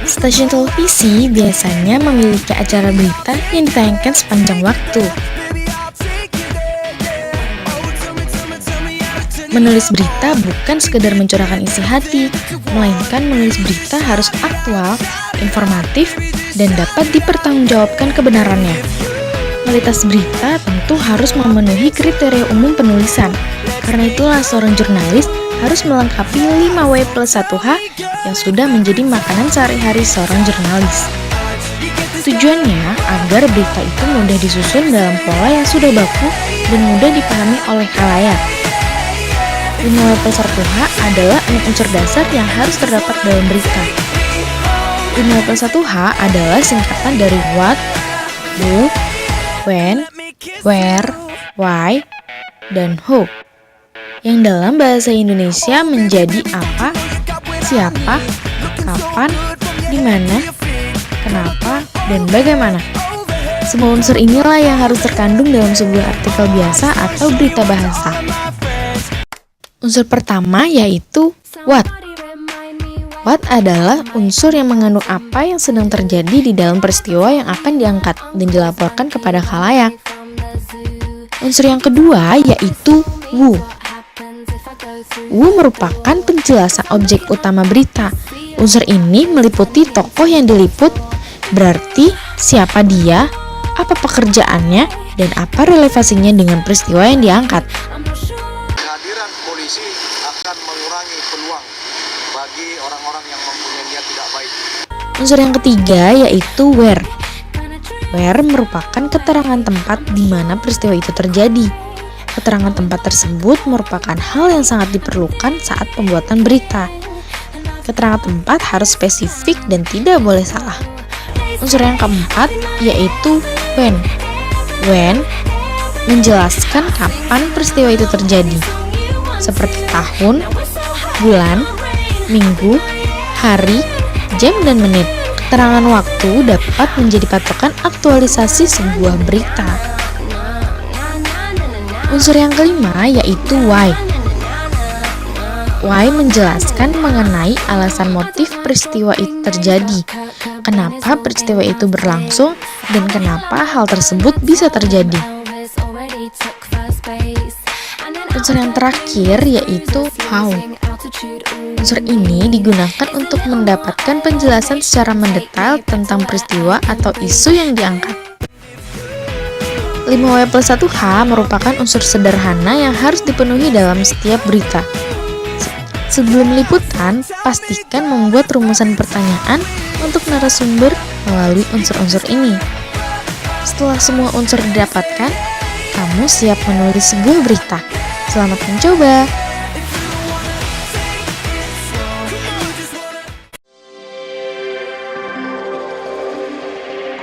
Stasiun televisi biasanya memiliki acara berita yang ditayangkan sepanjang waktu. Menulis berita bukan sekedar mencurahkan isi hati, melainkan menulis berita harus aktual, informatif, dan dapat dipertanggungjawabkan kebenarannya. Kualitas berita tentu harus memenuhi kriteria umum penulisan. Karena itulah seorang jurnalis harus melengkapi 5W+1H yang sudah menjadi makanan sehari-hari seorang jurnalis. Tujuannya agar berita itu mudah disusun dalam pola yang sudah baku dan mudah dipahami oleh khalayak. 5W+1H adalah 6 unsur dasar yang harus terdapat dalam berita. 5W+1H adalah singkatan dari what, who, when, where, why, dan who, yang dalam bahasa Indonesia menjadi apa, siapa, kapan, di mana, kenapa, dan bagaimana. Semua unsur inilah yang harus terkandung dalam sebuah artikel biasa atau berita bahasa. Unsur pertama yaitu what. What adalah unsur yang mengandung apa yang sedang terjadi di dalam peristiwa yang akan diangkat dan dilaporkan kepada khalayak. Unsur yang kedua yaitu who. Who merupakan penjelasan objek utama berita. Unsur ini meliputi tokoh yang diliput, berarti siapa dia, apa pekerjaannya, dan apa relevansinya dengan peristiwa yang diangkat. Kehadiran polisi akan mengurangi peluang bagi orang-orang yang mempunyai niat tidak baik. Unsur yang ketiga yaitu where. Where merupakan keterangan tempat di mana peristiwa itu terjadi. Keterangan tempat tersebut merupakan hal yang sangat diperlukan saat pembuatan berita. Keterangan tempat harus spesifik dan tidak boleh salah. Unsur yang keempat yaitu when. When menjelaskan kapan peristiwa itu terjadi, seperti tahun, bulan, minggu, hari, jam, dan menit. Keterangan waktu dapat menjadi patokan aktualisasi sebuah berita. Unsur yang kelima yaitu why. Why menjelaskan mengenai alasan motif peristiwa itu terjadi, kenapa peristiwa itu berlangsung, dan kenapa hal tersebut bisa terjadi. Unsur yang terakhir yaitu how. Unsur ini digunakan untuk mendapatkan penjelasan secara mendetail tentang peristiwa atau isu yang diangkat. 5W+1H merupakan unsur sederhana yang harus dipenuhi dalam setiap berita. Sebelum liputan, pastikan membuat rumusan pertanyaan untuk narasumber melalui unsur-unsur ini. Setelah semua unsur didapatkan, kamu siap menulis sebuah berita. Selamat mencoba!